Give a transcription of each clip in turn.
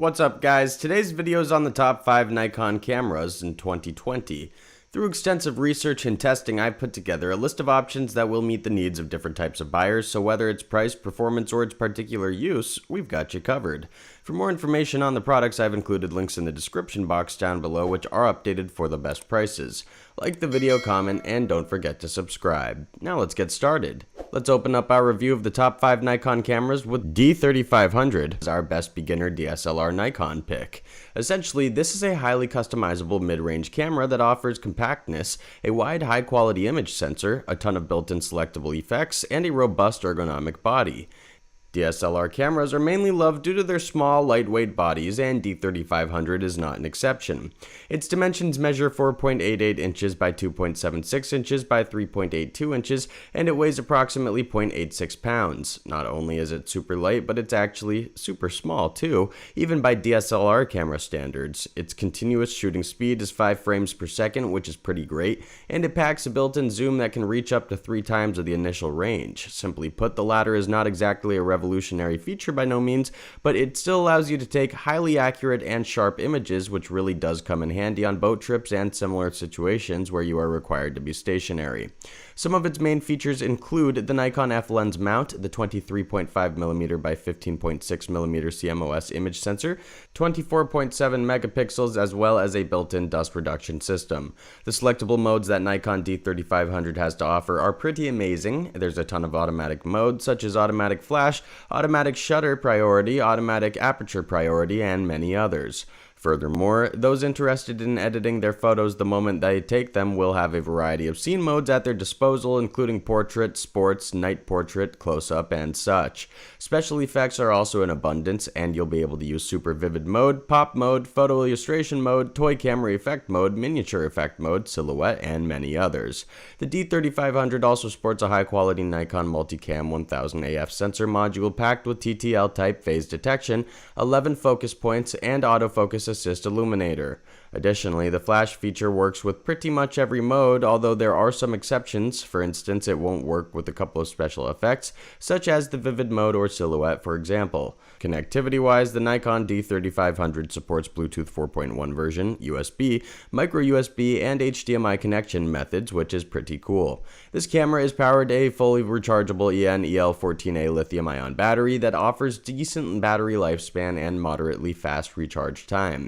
What's up guys, today's video is on the top 5 Nikon cameras in 2020. Through extensive research and testing, I've put together a list of options that will meet the needs of different types of buyers, so whether it's price, performance, or its particular use, we've got you covered. For more information on the products, I've included links in the description box down below which are updated for the best prices. Like the video, comment, and don't forget to subscribe. Now let's get started. Let's open up our review of the top 5 Nikon cameras with D3500 as our best beginner DSLR Nikon pick. Essentially, this is a highly customizable mid-range camera that offers compactness, a wide high-quality image sensor, a ton of built-in selectable effects, and a robust ergonomic body. DSLR cameras are mainly loved due to their small, lightweight bodies, and D3500 is not an exception. Its dimensions measure 4.88 inches by 2.76 inches by 3.82 inches, and it weighs approximately 0.86 pounds. Not only is it super light, but it's actually super small too, even by DSLR camera standards. Its continuous shooting speed is 5 frames per second, which is pretty great, and it packs a built-in zoom that can reach up to 3 times of the initial range. Simply put, the latter is not exactly a revolutionary feature by no means, but it still allows you to take highly accurate and sharp images, which really does come in handy on boat trips and similar situations where you are required to be stationary. Some of its main features include the Nikon F-Lens mount, the 23.5mm by 15.6mm CMOS image sensor, 24.7 megapixels, as well as a built-in dust reduction system. The selectable modes that Nikon D3500 has to offer are pretty amazing. There's a ton of automatic modes such as automatic flash, automatic shutter priority, automatic aperture priority, and many others. Furthermore, those interested in editing their photos the moment they take them will have a variety of scene modes at their disposal, including portrait, sports, night portrait, close-up, and such. Special effects are also in abundance, and you'll be able to use super vivid mode, pop mode, photo illustration mode, toy camera effect mode, miniature effect mode, silhouette, and many others. The D3500 also sports a high-quality Nikon Multicam 1000 AF sensor module packed with TTL type phase detection, 11 focus points, and autofocus assist illuminator. Additionally, the flash feature works with pretty much every mode, although there are some exceptions. For instance, it won't work with a couple of special effects, such as the vivid mode or silhouette, for example. Connectivity-wise, the Nikon D3500 supports Bluetooth 4.1 version, USB, micro USB, and HDMI connection methods, which is pretty cool. This camera is powered a fully rechargeable EN-EL14A lithium-ion battery that offers decent battery lifespan and moderately fast recharge time.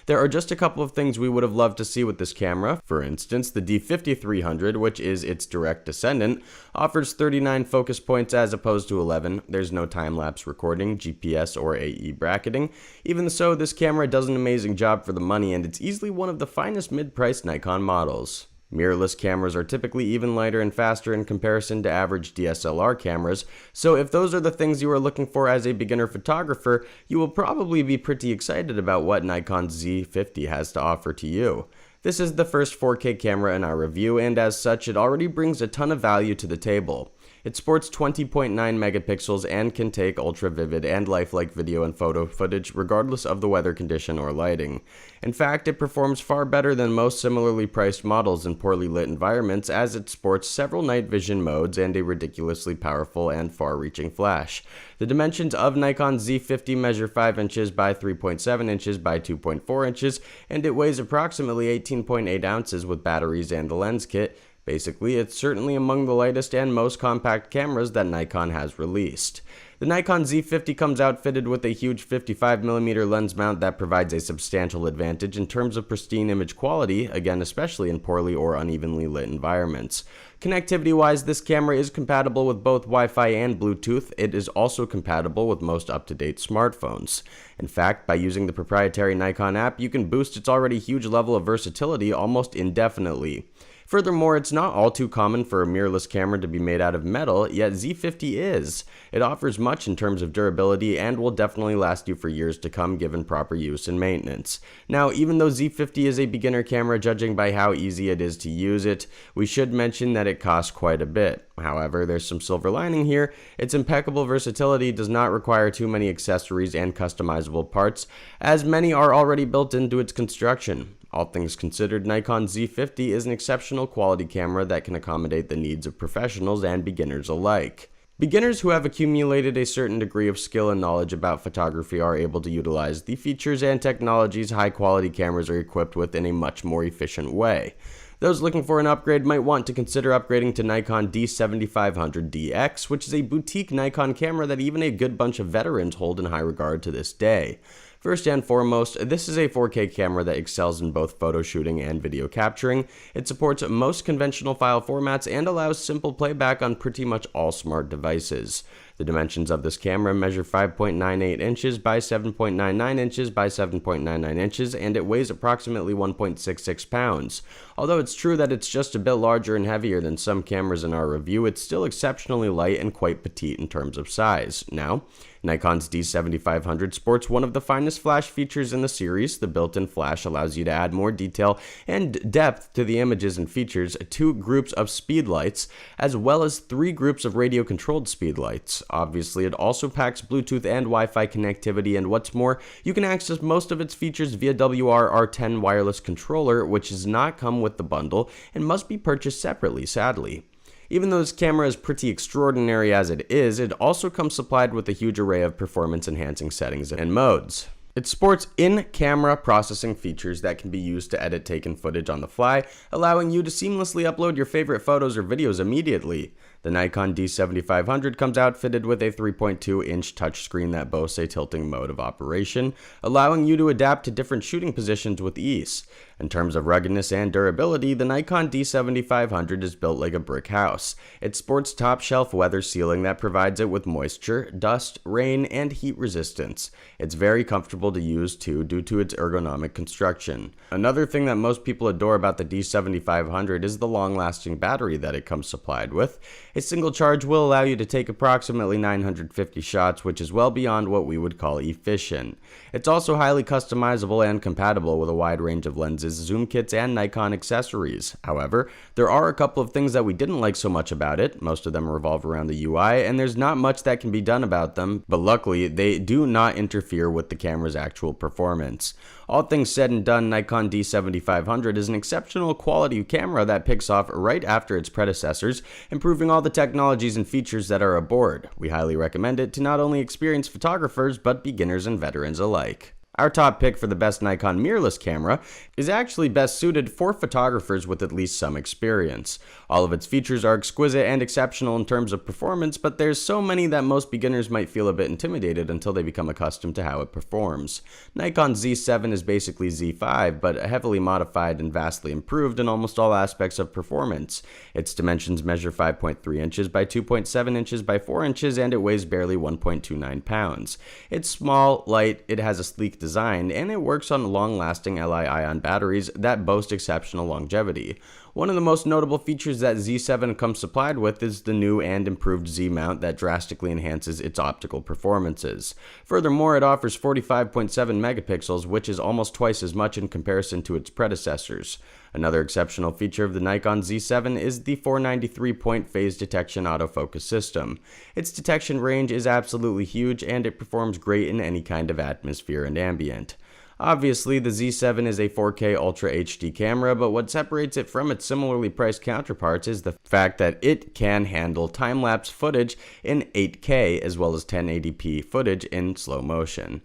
There are just a couple of things we would have loved to see with this camera. For instance, the D50-300, which is its direct descendant, offers 39 focus points as opposed to 11. There's no time-lapse recording, GPS, or AE bracketing. Even so, this camera does an amazing job for the money, and it's easily one of the finest mid-priced Nikon models. Mirrorless cameras are typically even lighter and faster in comparison to average DSLR cameras, so if those are the things you are looking for as a beginner photographer, you will probably be pretty excited about what Nikon Z50 has to offer to you. This is the first 4K camera in our review, and as such, it already brings a ton of value to the table. It sports 20.9 megapixels and can take ultra-vivid and lifelike video and photo footage regardless of the weather condition or lighting. In fact, it performs far better than most similarly priced models in poorly lit environments, as it sports several night vision modes and a ridiculously powerful and far-reaching flash. The dimensions of Nikon Z50 measure 5 inches by 3.7 inches by 2.4 inches, and it weighs approximately 18.8 ounces with batteries and the lens kit. Basically, it's certainly among the lightest and most compact cameras that Nikon has released. The Nikon Z50 comes outfitted with a huge 55mm lens mount that provides a substantial advantage in terms of pristine image quality, again especially in poorly or unevenly lit environments. Connectivity-wise, this camera is compatible with both Wi-Fi and Bluetooth. It is also compatible with most up-to-date smartphones. In fact, by using the proprietary Nikon app, you can boost its already huge level of versatility almost indefinitely. Furthermore, it's not all too common for a mirrorless camera to be made out of metal, yet Z50 is. It offers much in terms of durability and will definitely last you for years to come given proper use and maintenance. Now, even though Z50 is a beginner camera, judging by how easy it is to use it, we should mention that it costs quite a bit. However, there's some silver lining here. Its impeccable versatility does not require too many accessories and customizable parts, as many are already built into its construction. All things considered, Nikon Z50 is an exceptional quality camera that can accommodate the needs of professionals and beginners alike. Beginners who have accumulated a certain degree of skill and knowledge about photography are able to utilize the features and technologies high-quality cameras are equipped with in a much more efficient way. Those looking for an upgrade might want to consider upgrading to Nikon D7500DX, which is a boutique Nikon camera that even a good bunch of veterans hold in high regard to this day. First and foremost, this is a 4K camera that excels in both photo shooting and video capturing. It supports most conventional file formats and allows simple playback on pretty much all smart devices. The dimensions of this camera measure 5.98 inches by 7.99 inches by 7.99 inches, and it weighs approximately 1.66 pounds. Although it's true that it's just a bit larger and heavier than some cameras in our review, it's still exceptionally light and quite petite in terms of size. Now, Nikon's D7500 sports one of the finest flash features in the series. The built-in flash allows you to add more detail and depth to the images and features, 2 groups of speed lights, as well as 3 groups of radio-controlled speed lights. Obviously, it also packs Bluetooth and Wi-Fi connectivity, and what's more, you can access most of its features via WR-R10 wireless controller, which does not come with the bundle and must be purchased separately, sadly. Even though this camera is pretty extraordinary as it is, it also comes supplied with a huge array of performance-enhancing settings and modes. It sports in-camera processing features that can be used to edit taken footage on the fly, allowing you to seamlessly upload your favorite photos or videos immediately. The Nikon D7500 comes outfitted with a 3.2-inch touchscreen that boasts a tilting mode of operation, allowing you to adapt to different shooting positions with ease. In terms of ruggedness and durability, the Nikon D7500 is built like a brick house. It sports top-shelf weather sealing that provides it with moisture, dust, rain, and heat resistance. It's very comfortable to use too due to its ergonomic construction. Another thing that most people adore about the D7500 is the long-lasting battery that it comes supplied with. A single charge will allow you to take approximately 950 shots, which is well beyond what we would call efficient. It's also highly customizable and compatible with a wide range of lenses, zoom kits, and Nikon accessories. However, there are a couple of things that we didn't like so much about it. Most of them revolve around the UI, and there's not much that can be done about them, but luckily, they do not interfere with the camera's actual performance. All things said and done, Nikon D7500 is an exceptional quality camera that picks off right after its predecessors, improving all the technologies and features that are aboard. We highly recommend it to not only experienced photographers, but beginners and veterans alike. Our top pick for the best Nikon mirrorless camera is actually best suited for photographers with at least some experience. All of its features are exquisite and exceptional in terms of performance, but there's so many that most beginners might feel a bit intimidated until they become accustomed to how it performs. Nikon Z7 is basically Z5, but heavily modified and vastly improved in almost all aspects of performance. Its dimensions measure 5.3 inches by 2.7 inches by 4 inches, and it weighs barely 1.29 pounds. It's small, light, it has a sleek design, and it works on long-lasting Li-ion batteries that boast exceptional longevity. One of the most notable features that Z7 comes supplied with is the new and improved Z mount that drastically enhances its optical performances. Furthermore, it offers 45.7 megapixels, which is almost twice as much in comparison to its predecessors. Another exceptional feature of the Nikon Z7 is the 493-point phase detection autofocus system. Its detection range is absolutely huge, and it performs great in any kind of atmosphere and ambient. Obviously, the Z7 is a 4K Ultra HD camera, but what separates it from its similarly priced counterparts is the fact that it can handle time-lapse footage in 8K as well as 1080p footage in slow motion.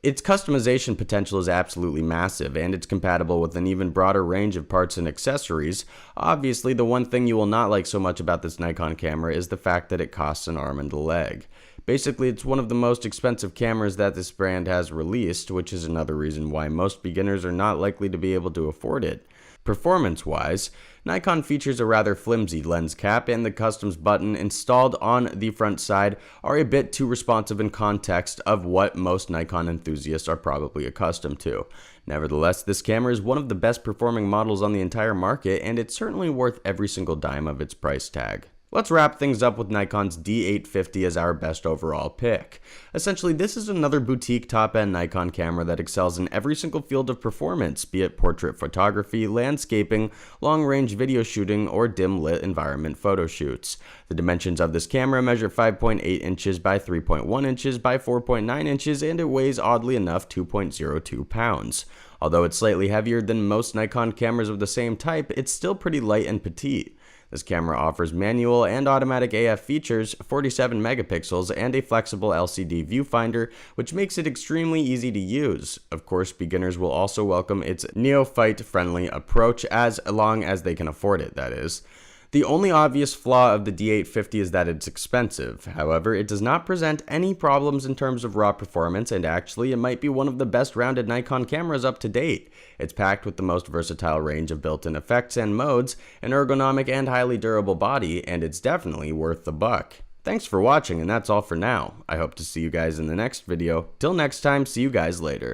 Its customization potential is absolutely massive, and it's compatible with an even broader range of parts and accessories. Obviously, the one thing you will not like so much about this Nikon camera is the fact that it costs an arm and a leg. Basically, it's one of the most expensive cameras that this brand has released, which is another reason why most beginners are not likely to be able to afford it. Performance-wise, Nikon features a rather flimsy lens cap, and the customs button installed on the front side are a bit too responsive in context of what most Nikon enthusiasts are probably accustomed to. Nevertheless, this camera is one of the best performing models on the entire market, and it's certainly worth every single dime of its price tag. Let's wrap things up with Nikon's D850 as our best overall pick. Essentially, this is another boutique top-end Nikon camera that excels in every single field of performance, be it portrait photography, landscaping, long-range video shooting, or dim-lit environment photo shoots. The dimensions of this camera measure 5.8 inches by 3.1 inches by 4.9 inches, and it weighs, oddly enough, 2.02 pounds. Although it's slightly heavier than most Nikon cameras of the same type, it's still pretty light and petite. This camera offers manual and automatic AF features, 47 megapixels, and a flexible LCD viewfinder, which makes it extremely easy to use. Of course, beginners will also welcome its neophyte-friendly approach, as long as they can afford it, that is. The only obvious flaw of the D850 is that it's expensive. However, it does not present any problems in terms of raw performance, and actually it might be one of the best rounded Nikon cameras up to date. It's packed with the most versatile range of built-in effects and modes, an ergonomic and highly durable body, and it's definitely worth the buck. Thanks for watching, and that's all for now. I hope to see you guys in the next video. Till next time, see you guys later.